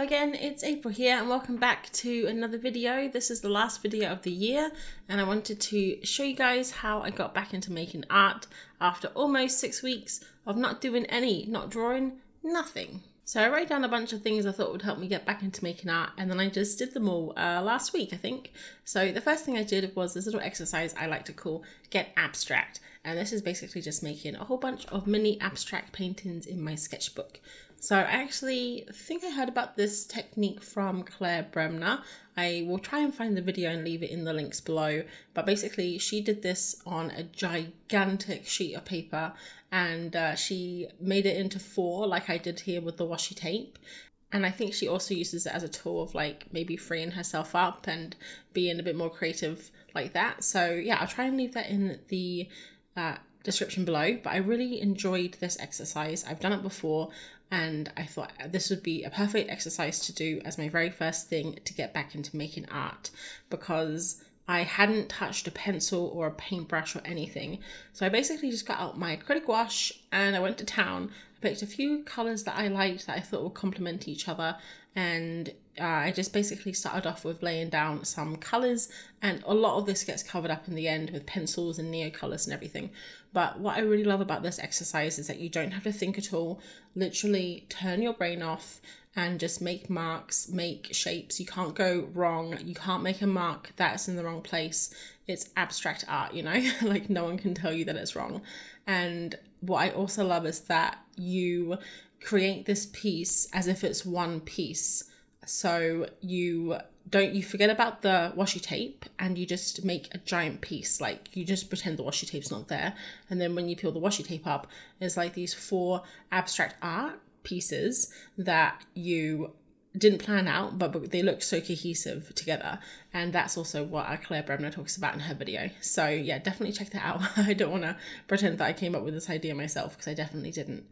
again, it's April here and welcome back to another video. This is the last video of the year and I wanted to show you guys how I got back into making art after almost 6 weeks of not doing any, not drawing, nothing. So I wrote down a bunch of things I thought would help me get back into making art and then I just did them all last week, I think. So the first thing I did was this little exercise I like to call Get Abstract. And this is basically just making a whole bunch of mini abstract paintings in my sketchbook. So I actually think I heard about this technique from Creative Burnout. I will try and find the video and leave it in the links below. But basically she did this on a gigantic sheet of paper and she made it into 4 like I did here with the washi tape. And I think she also uses it as a tool of like maybe freeing herself up and being a bit more creative like that. So yeah, I'll try and leave that in the description below, but I really enjoyed this exercise. I've done it before and I thought this would be a perfect exercise to do as my very first thing to get back into making art, because I hadn't touched a pencil or a paintbrush or anything. So I basically just got out my acrylic wash and I went to town. I picked a few colours that I liked that I thought would complement each other, and I just basically started off with laying down some colours, and a lot of this gets covered up in the end with pencils and neo colours and everything. But what I really love about this exercise is that you don't have to think at all. Literally turn your brain off and just make marks, make shapes. You can't go wrong. You can't make a mark that's in the wrong place. It's abstract art, you know, like no one can tell you that it's wrong. And what I also love is that you create this piece as if it's one piece. So you forget about the washi tape and you just make a giant piece. Like you just pretend the washi tape's not there. And then when you peel the washi tape up, it's like these 4 abstract art pieces that you didn't plan out, but they look so cohesive together. And that's also what Creative Burnout talks about in her video. So yeah, definitely check that out. I don't want to pretend that I came up with this idea myself, because I definitely didn't.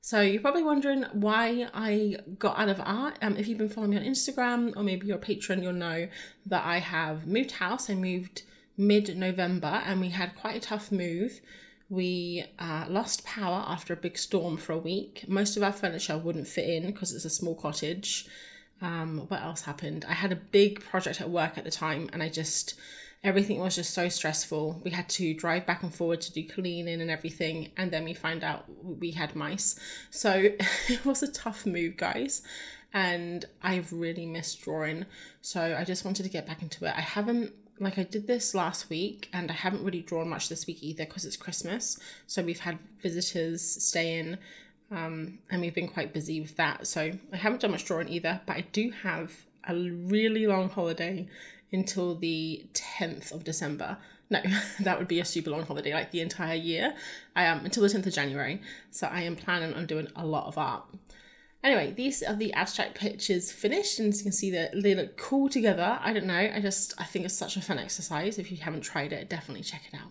So you're probably wondering why I got out of art. If you've been following me on Instagram or maybe you're a patron, you'll know that I have moved house. I moved mid-November and we had quite a tough move. We lost power after a big storm for a week. Most of our furniture wouldn't fit in because it's a small cottage. What else happened? I had a big project at work at the time and everything was just so stressful. We had to drive back and forward to do cleaning and everything. And then we found out we had mice. So it was a tough move, guys. And I've really missed drawing. So I just wanted to get back into it. I did this last week and I haven't really drawn much this week either because it's Christmas. So we've had visitors stay in and we've been quite busy with that. So I haven't done much drawing either, but I do have a really long holiday until the 10th of December. No, that would be a super long holiday, like the entire year, until the 10th of January. So I am planning on doing a lot of art. Anyway, these are the abstract pictures finished, and as you can see that they look cool together. I don't know, I think it's such a fun exercise. If you haven't tried it, definitely check it out.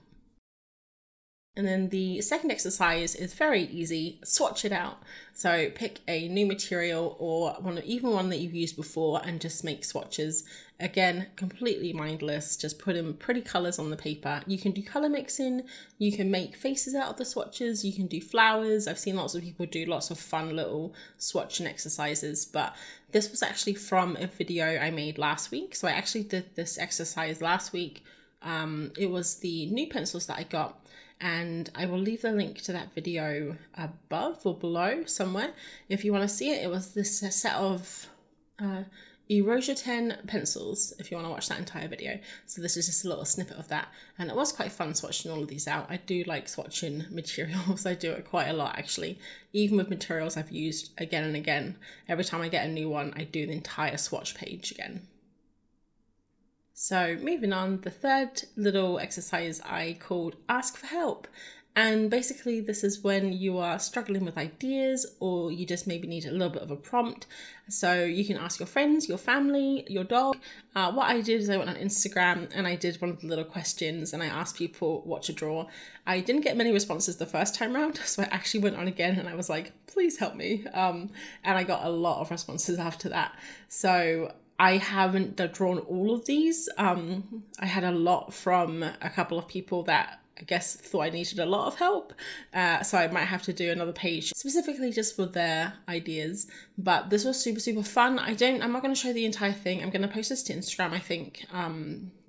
And then the second exercise is very easy, swatch it out. So pick a new material or even one that you've used before and just make swatches. Again, completely mindless, just put in pretty colors on the paper. You can do color mixing, you can make faces out of the swatches, you can do flowers. I've seen lots of people do lots of fun little swatching exercises, but this was actually from a video I made last week. So I actually did this exercise last week. It was the new pencils that I got. And I will leave the link to that video above or below somewhere if you want to see it. It was this set of Erosia 10 pencils, if you want to watch that entire video. So this is just a little snippet of that. And it was quite fun swatching all of these out. I do like swatching materials. I do it quite a lot, actually. Even with materials I've used again and again. Every time I get a new one, I do the entire swatch page again. So moving on, the third little exercise I called Ask for Help. And basically this is when you are struggling with ideas or you just maybe need a little bit of a prompt. So you can ask your friends, your family, your dog. What I did is I went on Instagram and I did one of the little questions and I asked people what to draw. I didn't get many responses the first time round, so I actually went on again and I was like, please help me. And I got a lot of responses after that. So I haven't drawn all of these. I had a lot from a couple of people that I guess thought I needed a lot of help. So I might have to do another page specifically just for their ideas. But this was super, super fun. I'm not going to show the entire thing. I'm going to post this to Instagram, I think,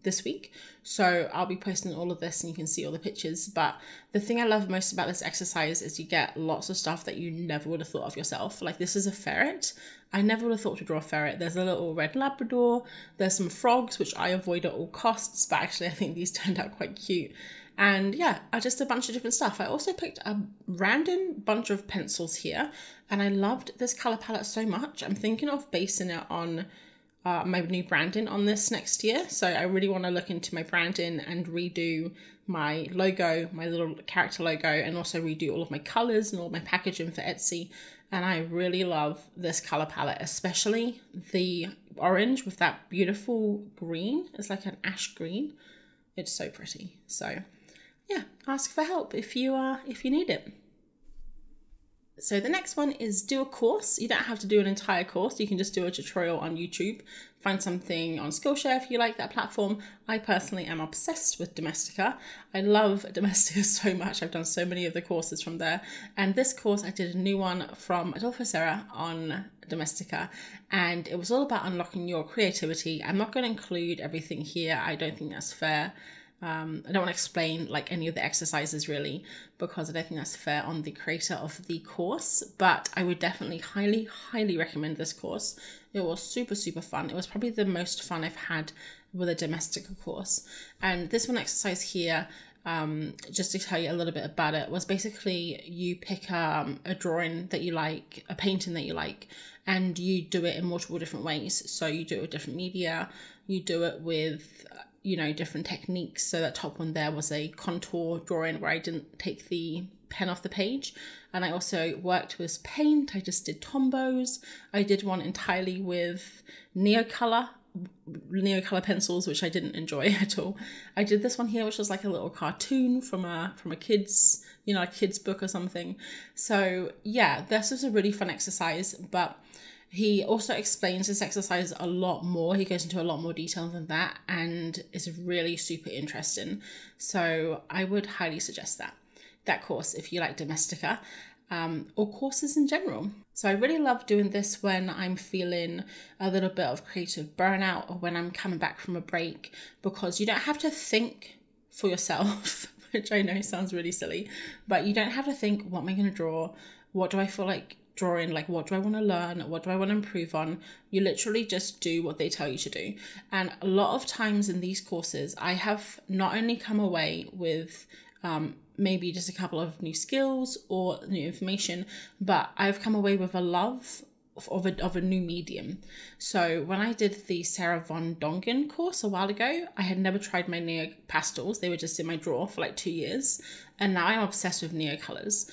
this week. So I'll be posting all of this and you can see all the pictures. But the thing I love most about this exercise is you get lots of stuff that you never would have thought of yourself. Like this is a ferret. I never would have thought to draw a ferret. There's a little red Labrador. There's some frogs, which I avoid at all costs, but actually I think these turned out quite cute. And yeah, just a bunch of different stuff. I also picked a random bunch of pencils here, and I loved this color palette so much. I'm thinking of basing it on my new branding on this next year. So I really want to look into my branding and redo my logo, my little character logo, and also redo all of my colors and all my packaging for Etsy. And I really love this color palette, especially the orange with that beautiful green. It's like an ash green. It's so pretty. So yeah, ask for help if you need it. So the next one is do a course. You don't have to do an entire course. You can just do a tutorial on YouTube. Find something on Skillshare if you like that platform. I personally am obsessed with Domestika. I love Domestika so much. I've done so many of the courses from there. And this course, I did a new one from Adolfo Serra on Domestika. And it was all about unlocking your creativity. I'm not going to include everything here. I don't think that's fair. I don't want to explain like any of the exercises really, because I don't think that's fair on the creator of the course, but I would definitely highly, highly recommend this course. It was super, super fun. It was probably the most fun I've had with a Domestika course. And this one exercise here, just to tell you a little bit about it, was basically you pick a drawing that you like, a painting that you like, and you do it in multiple different ways. So you do it with different media, you do it with different techniques. So that top one there was a contour drawing where I didn't take the pen off the page. And I also worked with paint. I just did Tombows. I did one entirely with Neocolor pencils, which I didn't enjoy at all. I did this one here, which was like a little cartoon from a kid's, a kid's book or something. So yeah, this was a really fun exercise, but he also explains this exercise a lot more. He goes into a lot more detail than that, and it's really super interesting. So I would highly suggest that course if you like Domestika, or courses in general. So I really love doing this when I'm feeling a little bit of creative burnout or when I'm coming back from a break, because you don't have to think for yourself, which I know sounds really silly, but you don't have to think, what am I going to draw? What do I feel like drawing? Like, what do I want to learn? What do I want to improve on? You literally just do what they tell you to do. And a lot of times in these courses, I have not only come away with maybe just a couple of new skills or new information, but I've come away with a love of a new medium. So when I did the Sarah Von Dongen course a while ago, I had never tried my neo pastels. They were just in my drawer for like 2 years, and now I'm obsessed with neo colors.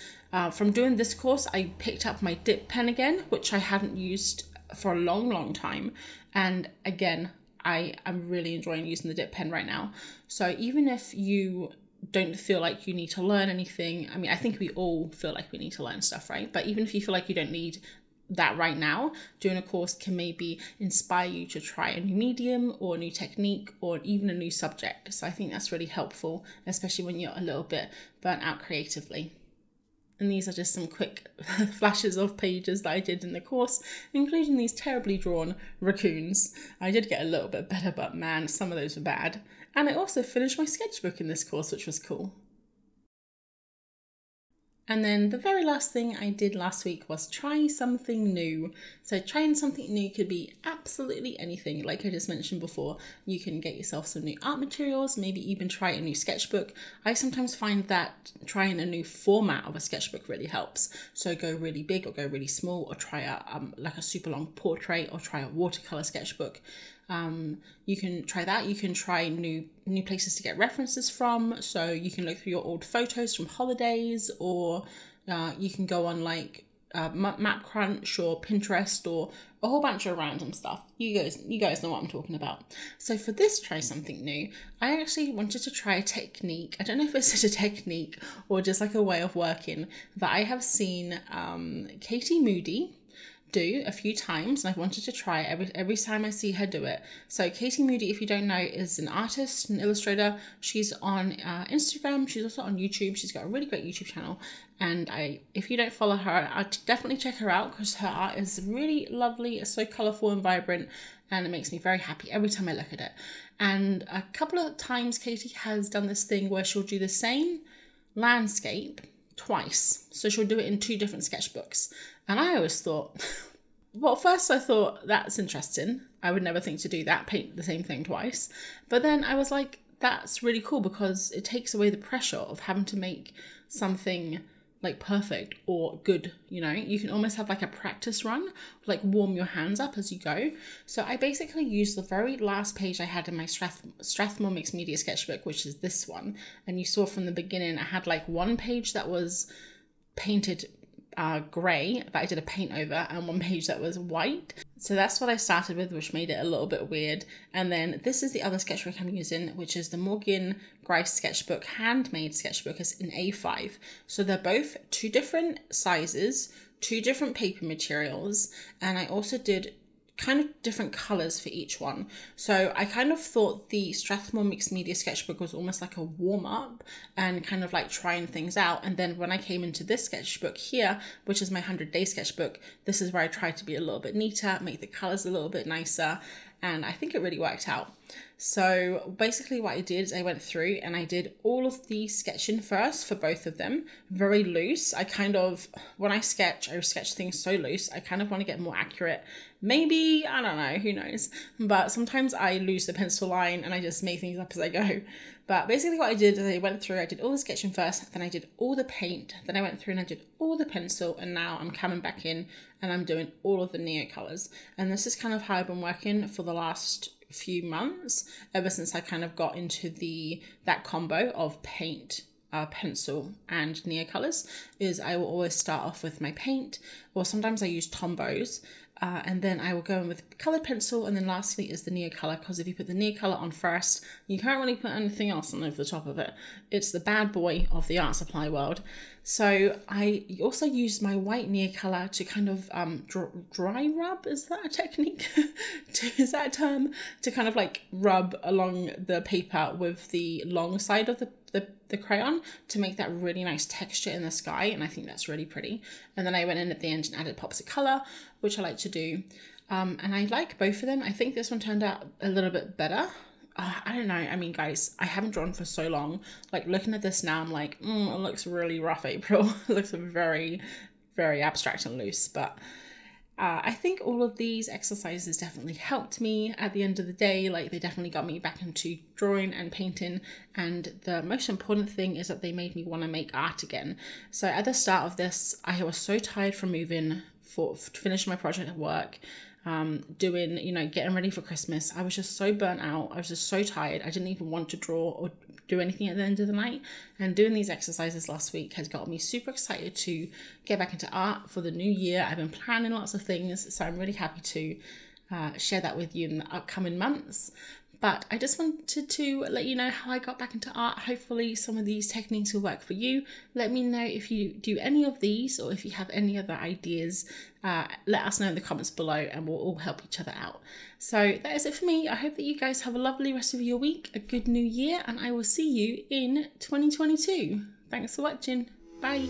From doing this course, I picked up my dip pen again, which I hadn't used for a long time, and again, I am really enjoying using the dip pen right now. So even if you don't feel like you need to learn anything, I mean, I think we all feel like we need to learn stuff, right? But even if you feel like you don't need that right now, doing a course can maybe inspire you to try a new medium or a new technique or even a new subject. So I think that's really helpful, especially when you're a little bit burnt out creatively. And these are just some quick flashes of pages that I did in the course, including these terribly drawn raccoons. I did get a little bit better, but man, some of those were bad. And I also finished my sketchbook in this course, which was cool. And then the very last thing I did last week was try something new. So trying something new could be absolutely anything. Like I just mentioned before, you can get yourself some new art materials, maybe even try a new sketchbook. I sometimes find that trying a new format of a sketchbook really helps. So go really big or go really small, or try like a super long portrait, or try a watercolor sketchbook. You can try that. You can try new places to get references from. So you can look through your old photos from holidays, or you can go on like MapCrunch or Pinterest or a whole bunch of random stuff. You guys know what I'm talking about. So for this try something new, I actually wanted to try a technique. I don't know if it's a technique or just like a way of working that I have seen Katie Moody do a few times, and I've wanted to try it every time I see her do it. So Katie Moody, if you don't know, is an artist, an illustrator. She's on Instagram. She's also on YouTube. She's got a really great YouTube channel. And if you don't follow her, I'd definitely check her out because her art is really lovely. It's so colorful and vibrant, and it makes me very happy every time I look at it. And a couple of times Katie has done this thing where she'll do the same landscape twice. So she'll do it in 2 different sketchbooks. And I always thought, well, first I thought that's interesting. I would never think to do that, paint the same thing twice. But then I was like, that's really cool because it takes away the pressure of having to make something like perfect or good, you know. You can almost have like a practice run, like warm your hands up as you go. So I basically used the very last page I had in my Strathmore Mixed Media sketchbook, which is this one. And you saw from the beginning, I had like one page that was painted grey that I did a paint over, and one page that was white. So that's what I started with, which made it a little bit weird. And then this is the other sketchbook I'm using, which is the Morgan Grice sketchbook, handmade sketchbook. It's in A5. So they're both 2 different sizes, 2 different paper materials, and I also did kind of different colors for each one. So I kind of thought the Strathmore Mixed Media sketchbook was almost like a warm-up and kind of like trying things out. And then when I came into this sketchbook here, which is my 100-day sketchbook, this is where I tried to be a little bit neater, make the colors a little bit nicer, and I think it really worked out. So basically what I did is I went through and I did all of the sketching first for both of them, very loose. I kind of, when I sketch things so loose, I kind of want to get more accurate. Maybe, I don't know, who knows? But sometimes I lose the pencil line and I just make things up as I go. But basically what I did is I went through, I did all the sketching first, then I did all the paint, then I went through and I did all the pencil, and now I'm coming back in and I'm doing all of the neo colors. And this is kind of how I've been working for the last few months, ever since I kind of got into that combo of paint, pencil and neo colors. Is I will always start off with my paint, or sometimes I use Tombows, and then I will go in with colored pencil, and then lastly is the neo color, because if you put the neo color on first, you can't really put anything else on over the top of it. It's the bad boy of the art supply world. So I also used my white neo color to kind of dry rub, is that a technique? Is that a term? To kind of like rub along the paper with the long side of the crayon to make that really nice texture in the sky, and I think that's really pretty. And then I went in at the end and added pops of color, which I like to do, and I like both of them. I think this one turned out a little bit better. I don't know, I mean guys, I haven't drawn for so long. Like looking at this now, I'm like, it looks really rough, April. It looks very, very abstract and loose, but I think all of these exercises definitely helped me at the end of the day. Like they definitely got me back into drawing and painting. And the most important thing is that they made me want to make art again. So at the start of this, I was so tired from moving, to finish my project at work, doing, you know, getting ready for Christmas. I was just so burnt out. I was just so tired. I didn't even want to draw or do anything at the end of the night. And doing these exercises last week has got me super excited to get back into art for the new year. I've been planning lots of things, so I'm really happy to share that with you in the upcoming months. But I just wanted to let you know how I got back into art. Hopefully some of these techniques will work for you. Let me know if you do any of these, or if you have any other ideas. Let us know in the comments below and we'll all help each other out. So that is it for me. I hope that you guys have a lovely rest of your week, a good new year, and I will see you in 2022. Thanks for watching. Bye.